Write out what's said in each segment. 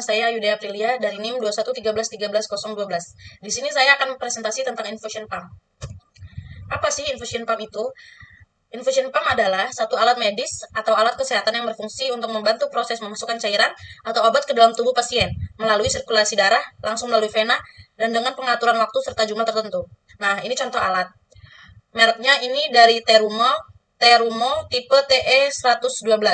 Nama saya Yudhaya Aprilia dari NIM 2113113012. Di sini saya akan presentasi tentang infusion pump. Apa sih infusion pump itu? Infusion pump adalah satu alat medis atau alat kesehatan yang berfungsi untuk membantu proses memasukkan cairan atau obat ke dalam tubuh pasien melalui sirkulasi darah, langsung melalui vena, dan dengan pengaturan waktu serta jumlah tertentu. Nah, ini contoh alat. Mereknya ini dari Terumo tipe TE112.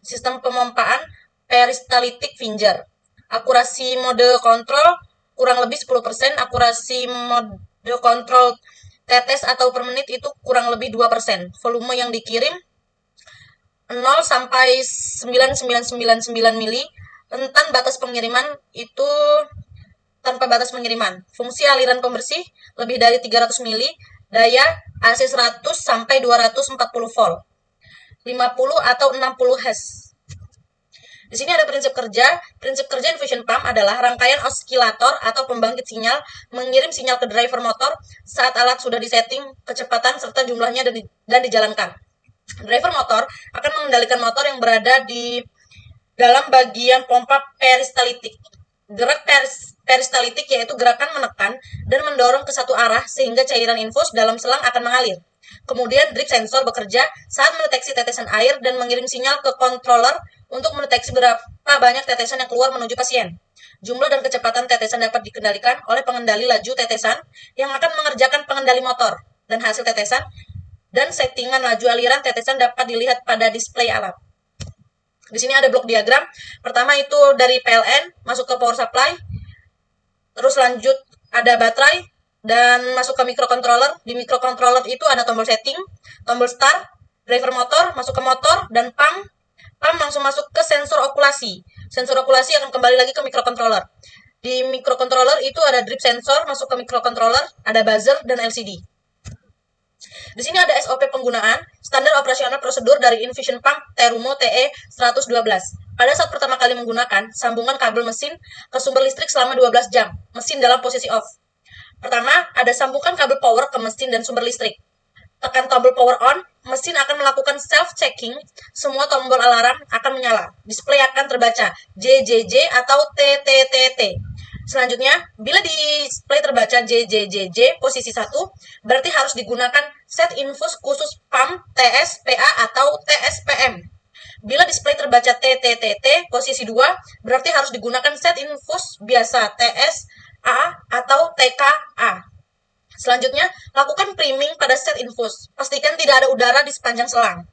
Sistem pemompaan peristaltik Finger. Akurasi mode kontrol kurang lebih 10%, akurasi mode kontrol tetes atau per menit itu kurang lebih 2%. Volume yang dikirim 0 sampai 9999 mili. Rentan batas pengiriman itu tanpa batas pengiriman. Fungsi aliran pembersih lebih dari 300 mili. Daya AC 100 sampai 240 volt. 50 atau 60 Hz. Di sini ada prinsip kerja. Prinsip kerja infusion pump adalah rangkaian osilator atau pembangkit sinyal mengirim sinyal ke driver motor saat alat sudah disetting kecepatan serta jumlahnya dan dijalankan. Driver motor akan mengendalikan motor yang berada di dalam bagian pompa peristaltik. Gerak peristaltik yaitu gerakan menekan dan mendorong ke satu arah sehingga cairan infus dalam selang akan mengalir. Kemudian drip sensor bekerja saat mendeteksi tetesan air dan mengirim sinyal ke controller untuk mendeteksi berapa banyak tetesan yang keluar menuju pasien. Jumlah dan kecepatan tetesan dapat dikendalikan oleh pengendali laju tetesan yang akan mengerjakan pengendali motor, dan hasil tetesan dan settingan laju aliran tetesan dapat dilihat pada display alat. Di sini ada blok diagram. Pertama itu dari PLN masuk ke power supply, terus lanjut ada baterai, dan masuk ke microcontroller. Di microcontroller itu ada tombol setting, tombol start, driver motor, masuk ke motor, dan pump. Pump langsung masuk ke sensor okulasi. Sensor okulasi akan kembali lagi ke microcontroller. Di microcontroller itu ada drip sensor, masuk ke microcontroller, ada buzzer, dan LCD. Di sini ada SOP penggunaan, standar operasional prosedur dari infusion pump Terumo TE112. Pada saat pertama kali menggunakan, sambungan kabel mesin ke sumber listrik selama 12 jam, mesin dalam posisi off. Pertama, ada sambungkan kabel power ke mesin dan sumber listrik. Tekan tombol power on, mesin akan melakukan self-checking, semua tombol alarm akan menyala. Display akan terbaca JJJ atau TTTT. Selanjutnya, bila display terbaca JJJJ posisi 1, berarti harus digunakan set infus khusus pump TSPA atau TSPM. Bila display terbaca TTTT posisi 2, berarti harus digunakan set infus biasa TSA atau TKA. Selanjutnya, lakukan priming pada set infus. Pastikan tidak ada udara di sepanjang selang.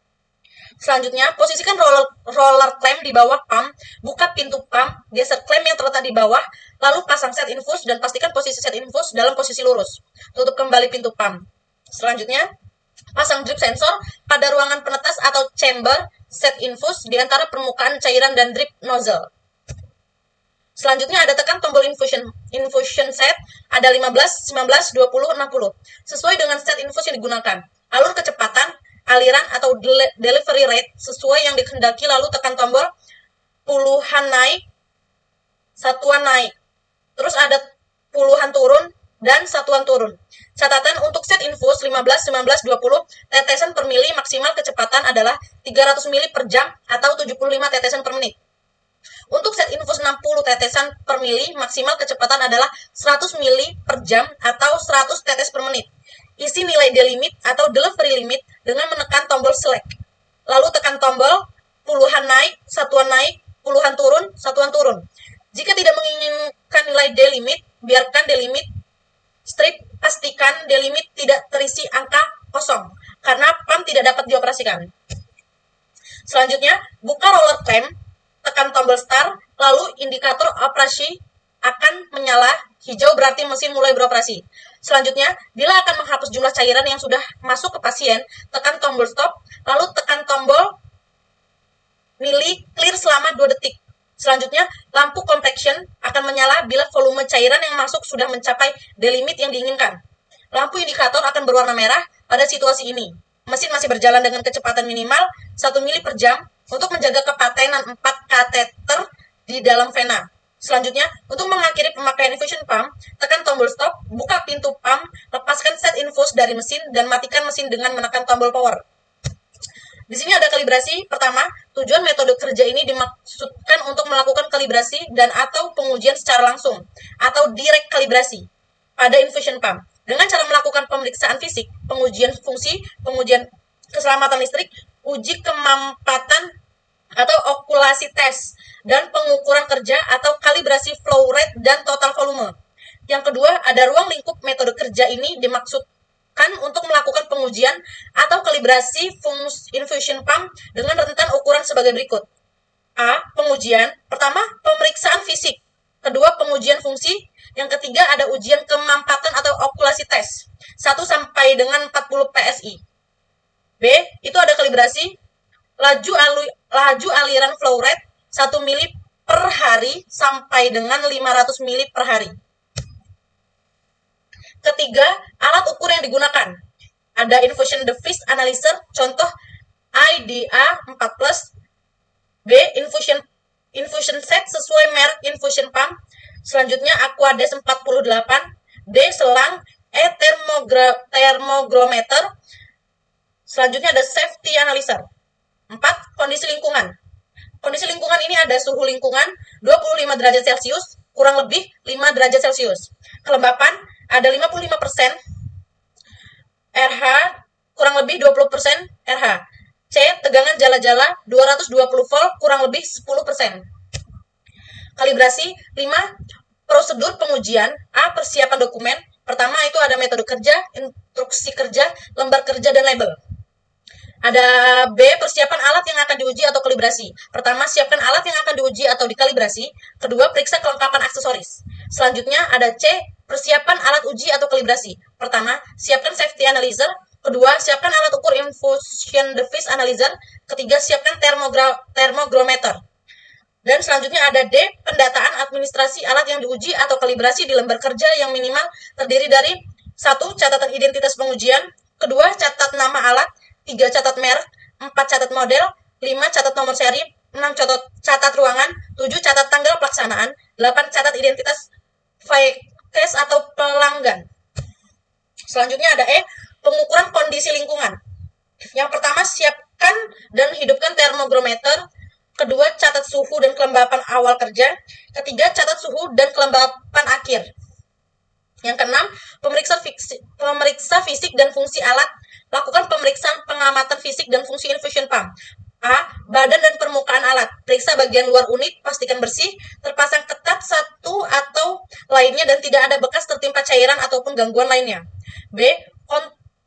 Selanjutnya, posisikan roller clamp di bawah pump, buka pintu pump, geser clamp yang terletak di bawah, lalu pasang set infus dan pastikan posisi set infus dalam posisi lurus. Tutup kembali pintu pump. Selanjutnya, pasang drip sensor pada ruangan penetes atau chamber set infus di antara permukaan cairan dan drip nozzle. Selanjutnya ada tekan tombol infusion set, ada 15, 19, 20, 60. Sesuai dengan set infus yang digunakan. Alur kecepatan, aliran atau delivery rate sesuai yang dikehendaki, lalu tekan tombol puluhan naik, satuan naik. Terus ada puluhan turun dan satuan turun. Catatan untuk set infus 15, 19, 20, tetesan per mili maksimal kecepatan adalah 300 mili per jam atau 75 tetesan per menit. Untuk set infus 60 tetesan per mili, maksimal kecepatan adalah 100 mili per jam atau 100 tetes per menit. Isi nilai delimit atau delivery limit dengan menekan tombol select. Lalu tekan tombol puluhan naik, satuan naik, puluhan turun, satuan turun. Jika tidak menginginkan nilai delimit, biarkan delimit strip. Pastikan delimit tidak terisi angka kosong, karena pump tidak dapat dioperasikan. Selanjutnya, buka roller clamp, tekan tombol start, lalu indikator operasi akan menyala hijau berarti mesin mulai beroperasi. Selanjutnya, bila akan menghapus jumlah cairan yang sudah masuk ke pasien, tekan tombol stop, lalu tekan tombol mili clear selama 2 detik. Selanjutnya, lampu compaction akan menyala bila volume cairan yang masuk sudah mencapai delimit yang diinginkan. Lampu indikator akan berwarna merah pada situasi ini. Mesin masih berjalan dengan kecepatan minimal 1 mili per jam untuk menjaga kepatenan 4 kateter di dalam vena. Selanjutnya, untuk mengakhiri pemakaian infusion pump, tekan tombol stop, buka pintu pump, lepaskan set infus dari mesin, dan matikan mesin dengan menekan tombol power. Di sini ada kalibrasi. Pertama, tujuan metode kerja ini dimaksudkan untuk melakukan kalibrasi dan atau pengujian secara langsung atau direct kalibrasi pada infusion pump dengan cara melakukan pemeriksaan fisik, pengujian fungsi, pengujian keselamatan listrik, uji kemampatan atau okulasi tes, dan pengukuran kerja atau kalibrasi flow rate dan total volume. Yang kedua, ada ruang lingkup. Metode kerja ini dimaksudkan untuk melakukan pengujian atau kalibrasi infusion pump dengan rentan ukuran sebagai berikut. A. Pengujian. Pertama, pemeriksaan fisik. Kedua, pengujian fungsi. Yang ketiga, ada ujian kemampatan atau okulasi tes. 1 sampai dengan 40 PSI. B. Itu ada kalibrasi. Laju aliran flow rate 1 mili per hari sampai dengan 500 mili per hari. Ketiga, alat ukur yang digunakan. Ada infusion device analyzer, contoh IDA 4+. B. Infusion set sesuai merek infusion pump. Selanjutnya Aquades 48. D. Selang. E. Termogrometer. Selanjutnya ada safety analyzer. 4. Kondisi lingkungan. Kondisi lingkungan ini ada suhu lingkungan 25 derajat Celcius, kurang lebih 5 derajat Celcius. Kelembapan ada 55% RH, kurang lebih 20% RH. C. Tegangan jala-jala 220 volt, kurang lebih 10%. Kalibrasi. 5. Prosedur pengujian. A. Persiapan dokumen. Pertama itu ada metode kerja, instruksi kerja, lembar kerja, dan label. Ada B. Persiapan alat yang akan diuji atau kalibrasi. Pertama, siapkan alat yang akan diuji atau dikalibrasi. Kedua, periksa kelengkapan aksesoris. Selanjutnya ada C. Persiapan alat uji atau kalibrasi. Pertama, siapkan safety analyzer. Kedua, siapkan alat ukur infusion device analyzer. Ketiga, siapkan termogrometer. Dan selanjutnya ada D. Pendataan administrasi alat yang diuji atau kalibrasi di lembar kerja yang minimal terdiri dari 1. Catatan identitas pengujian. Kedua, catat nama alat. 3. Catat merek. 4. Catat model. 5. Catat nomor seri. 6. Catat ruangan. 7. Catat tanggal pelaksanaan. 8. Catat identitas case atau pelanggan. Selanjutnya ada E. Pengukuran kondisi lingkungan. Yang pertama, siapkan dan hidupkan termogrometer. Kedua, catat suhu dan kelembapan awal kerja. Ketiga, catat suhu dan kelembapan akhir. Yang keenam, pemeriksa fisik dan fungsi alat. Lakukan pemeriksaan pengamatan fisik dan fungsi infusion pump. A. Badan dan permukaan alat. Periksa bagian luar unit, pastikan bersih, terpasang ketat satu atau lainnya dan tidak ada bekas tertimpa cairan ataupun gangguan lainnya. B.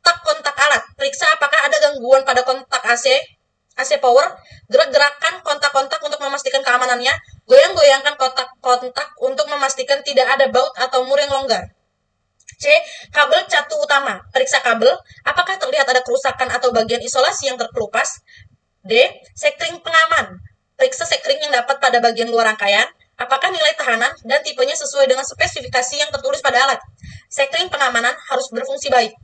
Kontak alat. Periksa apakah ada gangguan pada kontak AC power. Gerak-gerakan kontak-kontak untuk memastikan keamanannya. Goyang-goyangkan kontak-kontak untuk memastikan tidak ada baut atau mur yang longgar. C. Kabel catu utama. Periksa kabel, apakah terlihat ada kerusakan atau bagian isolasi yang terkelupas. D. Sekring pengaman. Periksa sekring yang dapat pada bagian luar rangkaian, apakah nilai tahanan dan tipenya sesuai dengan spesifikasi yang tertulis pada alat. Sekring pengamanan harus berfungsi baik.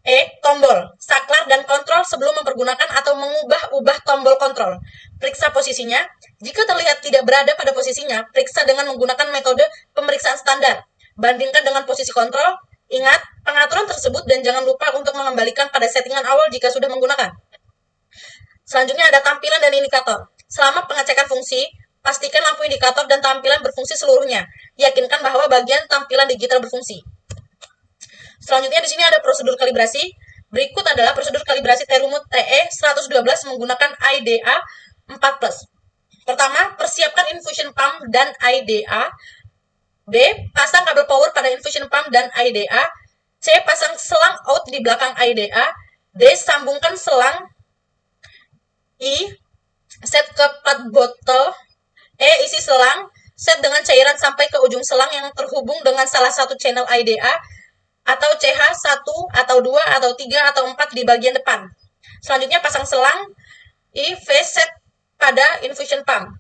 E. Tombol, saklar, dan kontrol sebelum mempergunakan atau mengubah-ubah tombol kontrol. Periksa posisinya. Jika terlihat tidak berada pada posisinya, periksa dengan menggunakan metode pemeriksaan standar. Bandingkan dengan posisi kontrol. Ingat pengaturan tersebut dan jangan lupa untuk mengembalikan pada settingan awal jika sudah menggunakan. Selanjutnya ada tampilan dan indikator. Selama pengecekan fungsi, pastikan lampu indikator dan tampilan berfungsi seluruhnya. Yakinkan bahwa bagian tampilan digital berfungsi. Selanjutnya di sini ada prosedur kalibrasi. Berikut adalah prosedur kalibrasi Terumo TE112 menggunakan IDA 4+. Pertama, persiapkan infusion pump dan IDA. B. Pasang kabel power pada infusion pump dan IDA. C. Pasang selang out di belakang IDA. D. Sambungkan selang. I. Set ke plat botol. E. Isi selang. Set dengan cairan sampai ke ujung selang yang terhubung dengan salah satu channel IDA. Atau CH 1 atau 2 atau 3 atau 4 di bagian depan. Selanjutnya pasang selang IV set pada infusion pump.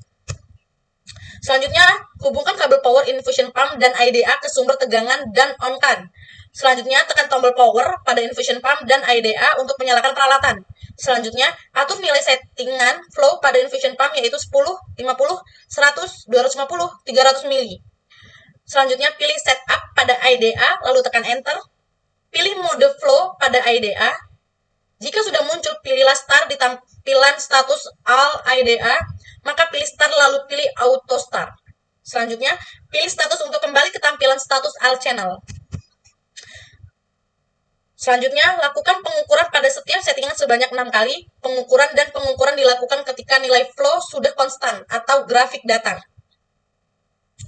Selanjutnya hubungkan kabel power infusion pump dan IDA ke sumber tegangan dan on-kan. Selanjutnya tekan tombol power pada infusion pump dan IDA untuk menyalakan peralatan. Selanjutnya atur nilai settingan flow pada infusion pump yaitu 10, 50, 100, 250, 300 mili. Selanjutnya pilih setup pada IDA, lalu tekan enter. Pilih mode flow pada IDA. Jika sudah muncul, pilihlah start ketampilan status AL IDA, maka pilih Start lalu pilih Auto Start. Selanjutnya, pilih status untuk kembali ke tampilan status AL Channel. Selanjutnya, lakukan pengukuran pada setiap settingan sebanyak 6 kali. Pengukuran dilakukan ketika nilai flow sudah konstan atau grafik datar.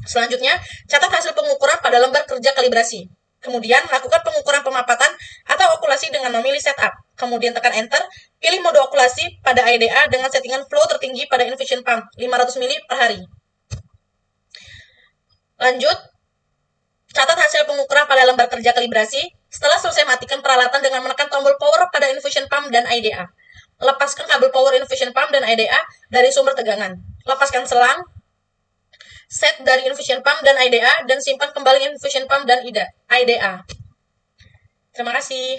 Selanjutnya, catat hasil pengukuran pada lembar kerja kalibrasi. Kemudian, lakukan pengukuran pemapatan atau okulasi dengan memilih setup. Kemudian tekan enter, pilih mode okulasi pada IDA dengan settingan flow tertinggi pada infusion pump, 500 ml per hari. Lanjut, catat hasil pengukuran pada lembar kerja kalibrasi. Setelah selesai, matikan peralatan dengan menekan tombol power pada infusion pump dan IDA. Lepaskan kabel power infusion pump dan IDA dari sumber tegangan. Lepaskan selang, set dari infusion pump dan IDA, dan simpan kembali infusion pump dan IDA. Terima kasih.